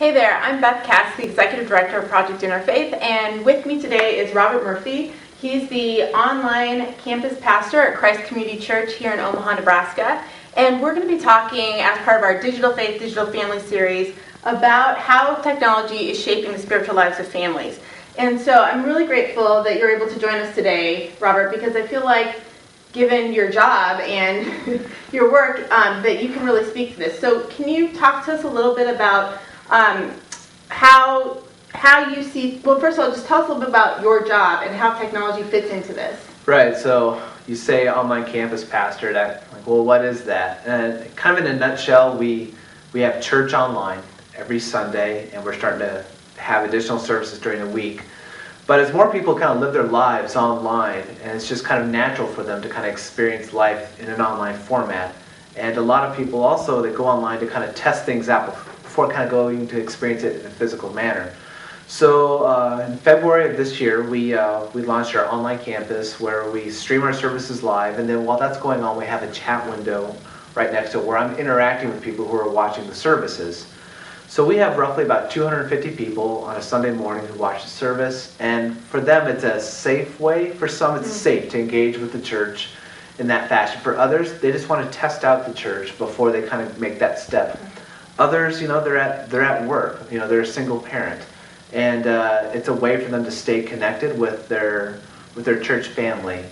Hey there, I'm Beth Cass, the Executive Director of Project Interfaith, and with me today is Robert Murphy. He's the online campus pastor at Christ Community Church here in Omaha, Nebraska, and we're going to be talking as part of our Digital Faith, Digital Family series about how technology is shaping the spiritual lives of families. And so I'm really grateful that you're able to join us today, Robert, because I feel like given your job and your work, that you can really speak to this. So can you talk to us a little bit about how you see, well, first of all, just tell us a little bit about your job and how technology fits into this. Right, so you say online campus pastor, well, what is that? And kind of in a nutshell, we have church online every Sunday, and we're starting to have additional services during the week. But as more people kind of live their lives online, and it's just kind of natural for them to kind of experience life in an online format. And a lot of people also, they go online to kind of test things out before kind of going to experience it in a physical manner. So in February of this year, we launched our online campus where we stream our services live, and then while that's going on, we have a chat window right next to it where I'm interacting with people who are watching the services. So we have roughly about 250 people on a Sunday morning who watch the service, and for them it's a safe way. For some it's safe to engage with the church in that fashion. For others, they just want to test out the church before they kind of make that step. Others, they're at work. They're a single parent, and it's a way for them to stay connected with their church family,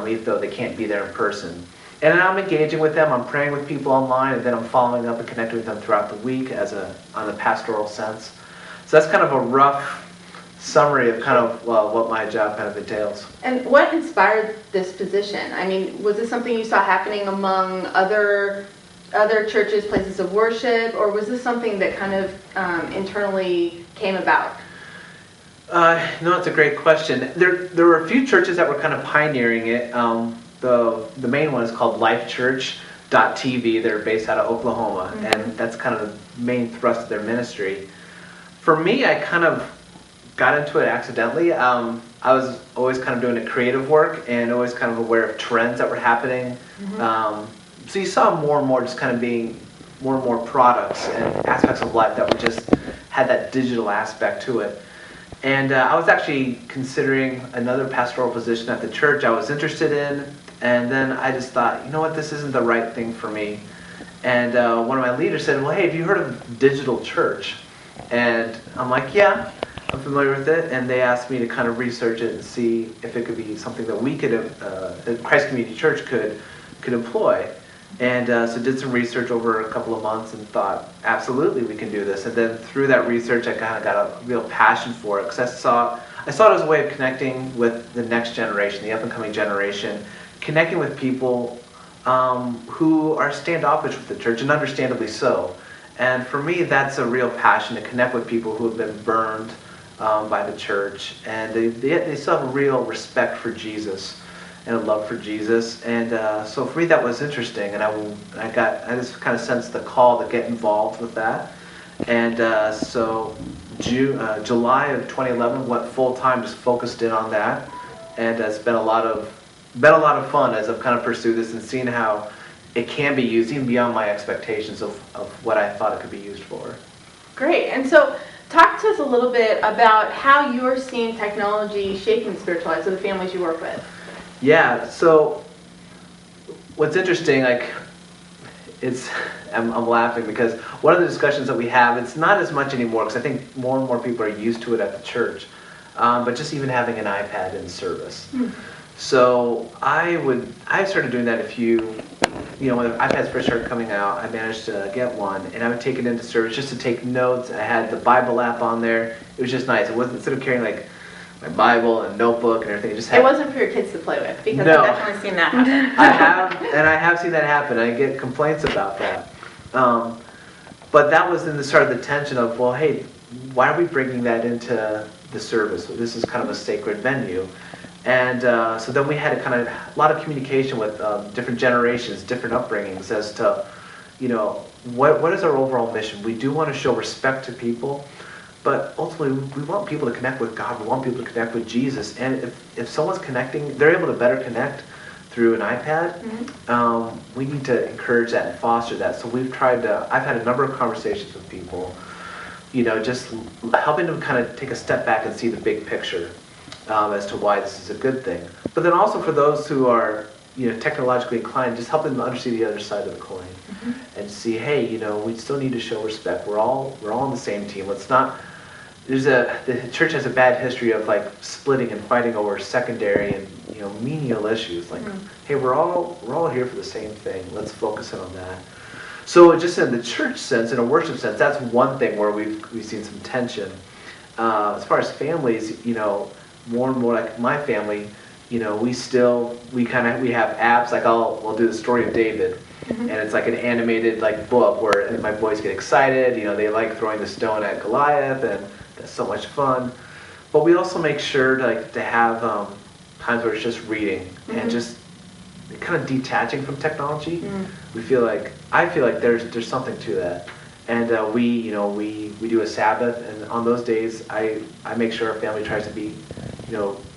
even though they can't be there in person. And I'm engaging with them. I'm praying with people online, and then I'm following up and connecting with them throughout the week on the pastoral sense. So that's kind of a rough summary of kind of what my job kind of entails. And what inspired this position? I mean, was this something you saw happening among other churches, places of worship, or was this something that kind of internally came about? No, it's a great question. There were a few churches that were kind of pioneering it. The main one is called lifechurch.tv. They're based out of Oklahoma, and that's kind of the main thrust of their ministry. For me, I kind of got into it accidentally. I was always kind of doing the creative work and always kind of aware of trends that were happening. So you saw more and more just kind of being more and more products and aspects of life that were just had that digital aspect to it. And I was actually considering another pastoral position at the church I was interested in, and then I just thought, you know what, this isn't the right thing for me. And one of my leaders said, well, hey, have you heard of digital church? And I'm like, yeah, I'm familiar with it. And they asked me to kind of research it and see if it could be something that we could, that Christ Community Church could employ. And so did some research over a couple of months and thought, absolutely, we can do this. And then through that research, I kind of got a real passion for it because I saw it as a way of connecting with the next generation, the up-and-coming generation, connecting with people who are standoffish with the church, and understandably so. And for me, that's a real passion, to connect with people who have been burned by the church, and they still have a real respect for Jesus and a love for Jesus. And so for me that was interesting, and I just kind of sensed the call to get involved with that. And so July of 2011 went full time, just focused in on that, and it's been a lot of fun as I've kind of pursued this and seen how it can be used even beyond my expectations of what I thought it could be used for. Great. And so talk to us a little bit about how you're seeing technology shaping the spiritual lives of the families you work with. Yeah, so what's interesting, I'm laughing because one of the discussions that we have, it's not as much anymore because I think more and more people are used to it at the church, but just even having an iPad in service. So I started doing that when the iPads first started coming out, I managed to get one, and I would take it into service just to take notes. I had the Bible app on there. It was just nice. It wasn't, instead of carrying like my Bible and notebook and everything. It wasn't for your kids to play with, because no. I've definitely seen that happen. I have seen that happen. I get complaints about that. But that was in the start of the tension of, well, hey, why are we bringing that into the service? Well, this is kind of a sacred venue. And so then we had a lot of communication with different generations, different upbringings as to, what is our overall mission? We do want to show respect to people, but ultimately we want people to connect with God. We want people to connect with Jesus. And if someone's connecting, they're able to better connect through an iPad. We need to encourage that and foster that. So I've had a number of conversations with people just helping them kind of take a step back and see the big picture as to why this is a good thing. But then also for those who are, technologically inclined, just helping them understand the other side of the coin and see, hey, we still need to show respect. We're all on the same team. Let's not. The church has a bad history of like splitting and fighting over secondary and menial issues. Like, hey, we're all here for the same thing. Let's focus in on that. So just in the church sense, in a worship sense, that's one thing where we've seen some tension. As far as families, more and more like my family, we have apps. Like we'll do the story of David, and it's like an animated like book where my boys get excited. They like throwing the stone at Goliath, and that's so much fun. But we also make sure to have times where it's just reading and just kind of detaching from technology. I feel like there's something to that, and we do a Sabbath, and on those days I make sure our family tries to be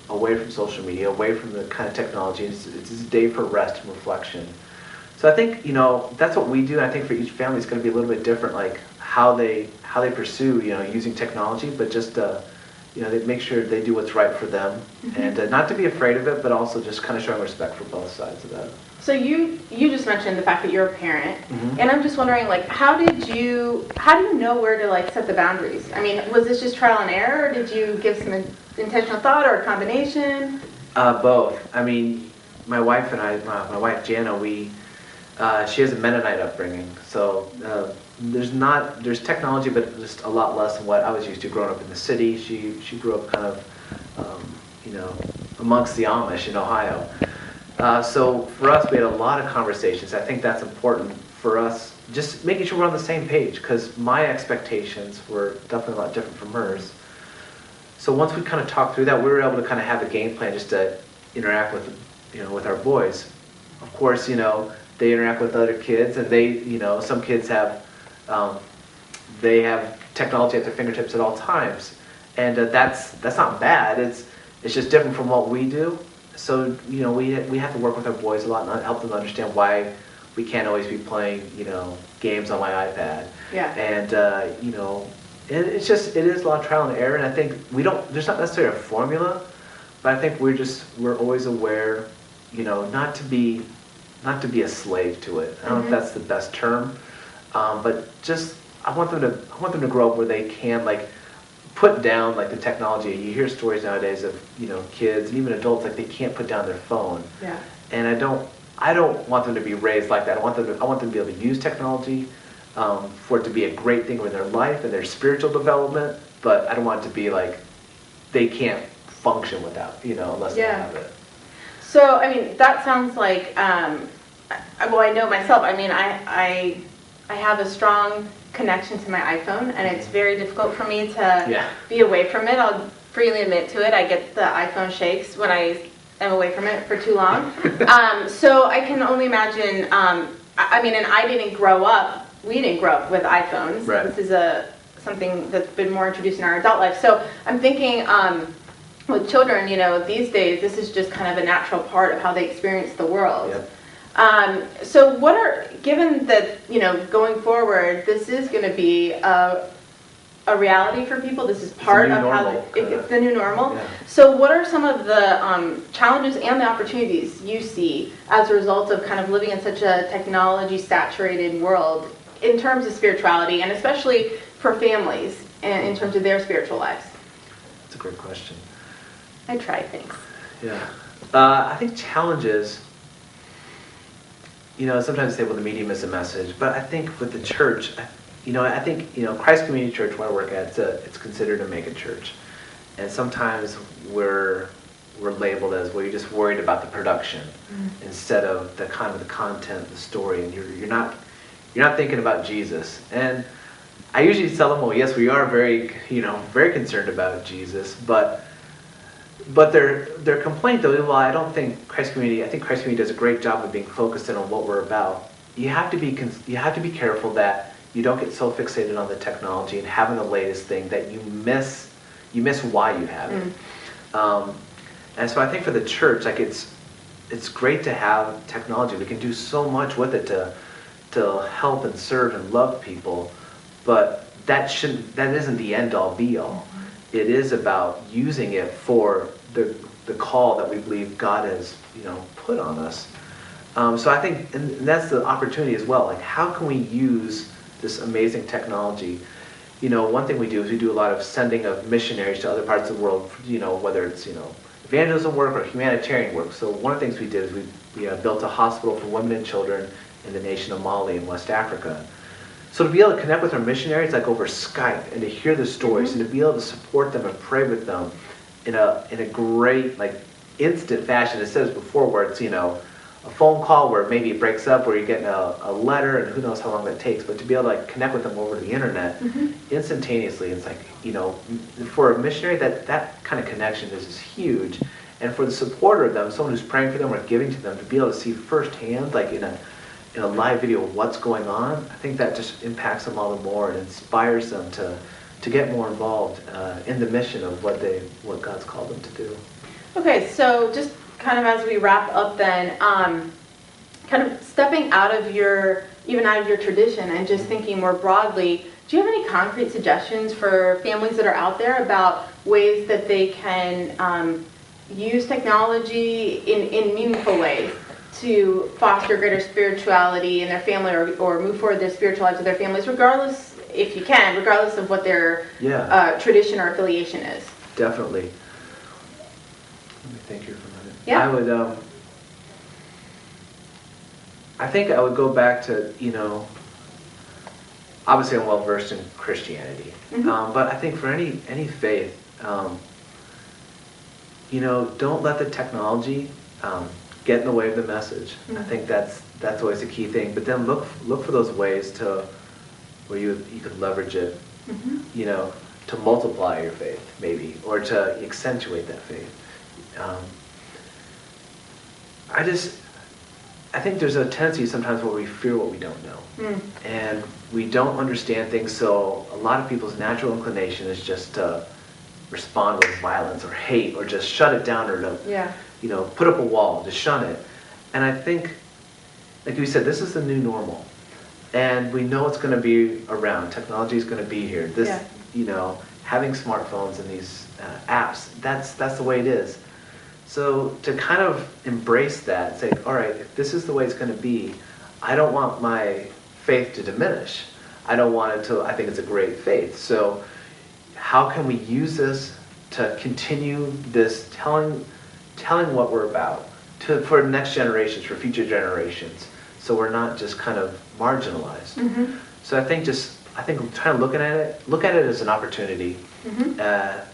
away from social media, away from the kind of technology. It's a day for rest and reflection. So I think that's what we do, and I think for each family it's going to be a little bit different, like how they pursue using technology, but just they make sure they do what's right for them, and not to be afraid of it, but also just kind of showing respect for both sides of that. So you just mentioned the fact that you're a parent, and I'm just wondering, like, how do you know where to like set the boundaries? I mean, was this just trial and error, or did you give some intentional thought, or a combination? Both. I mean, my wife and I, my wife Jana, she has a Mennonite upbringing, so there's technology, but just a lot less than what I was used to growing up in the city. She grew up kind of amongst the Amish in Ohio. So for us, we had a lot of conversations. I think that's important for us, just making sure we're on the same page, because my expectations were definitely a lot different from hers. So once we kind of talked through that, we were able to kind of have a game plan just to interact with our boys. Of course, they interact with other kids, and they, some kids have they have technology at their fingertips at all times, and that's not bad. It's just different from what we do. So we have to work with our boys a lot and help them understand why we can't always be playing games on my iPad. Yeah. And it is a lot of trial and error. And I think there's not necessarily a formula, but I think we're always aware, not to be a slave to it. I don't know if that's the best term, but just I want them to grow up where they can like put down like the technology. You hear stories nowadays of kids and even adults, like they can't put down their phone. Yeah. And I don't want them to be raised like that. I want them to be able to use technology for it to be a great thing in their life and their spiritual development. But I don't want it to be like they can't function without unless they have it. So I mean, that sounds like well, I know myself. I mean, I have a strong connection to my iPhone, and it's very difficult for me to be away from it. I'll freely admit to it. I get the iPhone shakes when I am away from it for too long. So I can only imagine. I mean, and we didn't grow up with iPhones. Right. This is something that's been more introduced in our adult life. So I'm thinking with children, these days, this is just kind of a natural part of how they experience the world. Yep. So given that, going forward, this is going to be a reality for people, this is part of how it's the new normal. Yeah. So what are some of the challenges and the opportunities you see as a result of kind of living in such a technology-saturated world in terms of spirituality, and especially for families in terms of their spiritual lives? That's a great question. I tried, thanks. Yeah. I think challenges, sometimes they say, well, the medium is a message, but I think with the church, I think, Christ Community Church, where I work at, it's considered a mega church. And sometimes we're labeled as, well, you're just worried about the production instead of the kind of the content, the story, and you're not thinking about Jesus. And I usually tell them, well, yes, we are very concerned about Jesus, but their complaint though, well, I think Christ Community does a great job of being focused in on what we're about. You have to be careful that you don't get so fixated on the technology and having the latest thing that you miss why you have it. And so I think for the church, like it's great to have technology. We can do so much with it to help and serve and love people. but that isn't the end all be all. It is about using it for the call that we believe God has, put on us. So I think, and that's the opportunity as well. Like, how can we use this amazing technology? One thing we do is we do a lot of sending of missionaries to other parts of the world, whether it's, evangelism work or humanitarian work. So one of the things we did is we built a hospital for women and children in the nation of Mali in West Africa. So to be able to connect with our missionaries like over Skype and to hear the stories and to be able to support them and pray with them in a great, like, instant fashion, instead of before where it's, a phone call where maybe it breaks up, where you're getting a letter and who knows how long that takes, but to be able to like connect with them over the internet instantaneously, it's like, for a missionary, that kind of connection is huge. And for the supporter of them, someone who's praying for them or giving to them, to be able to see firsthand, like in a live video, what's going on, I think that just impacts them all the more and inspires them to get more involved in the mission of what God's called them to do. Okay, so just kind of as we wrap up then, kind of stepping out of your tradition and just thinking more broadly, do you have any concrete suggestions for families that are out there about ways that they can use technology in meaningful ways to foster greater spirituality in their family or move forward their spiritual lives with their families, regardless, if you can, regardless of what their tradition or affiliation is? Definitely. Let me think here for a minute. Yeah. I think I would go back to, obviously I'm well versed in Christianity, but I think for any faith, don't let the technology get in the way of the message. I think that's always a key thing. But then look for those ways to where you could leverage it, to multiply your faith maybe, or to accentuate that faith. I think there's a tendency sometimes where we fear what we don't know. And we don't understand things, so a lot of people's natural inclination is just to respond with violence or hate or just shut it down or to put up a wall, to shun it. And I think, like you said, this is the new normal. And we know it's going to be around. Technology is going to be here. Having smartphones and these apps, that's the way it is. So to kind of embrace that, say, all right, if this is the way it's going to be, I don't want my faith to diminish. I don't want it to, I think it's a great faith. So how can we use this to continue this telling what we're about for next generations, for future generations, so we're not just kind of marginalized. So I think trying to look at it as an opportunity to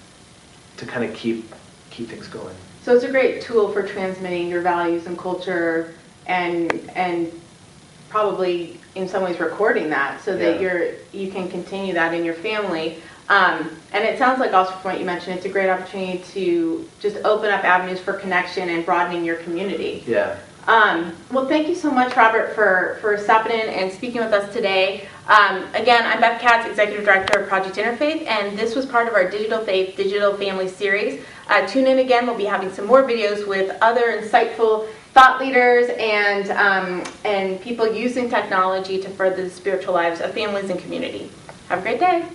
kind of keep things going. So it's a great tool for transmitting your values and culture, and probably in some ways recording that so that you can continue that in your family. And it sounds like also from what you mentioned, it's a great opportunity to just open up avenues for connection and broadening your community. Yeah. Well, thank you so much, Robert, for stopping in and speaking with us today. Again, I'm Beth Katz, Executive Director of Project Interfaith, and this was part of our Digital Faith, Digital Family series. Tune in again. We'll be having some more videos with other insightful thought leaders and people using technology to further the spiritual lives of families and community. Have a great day.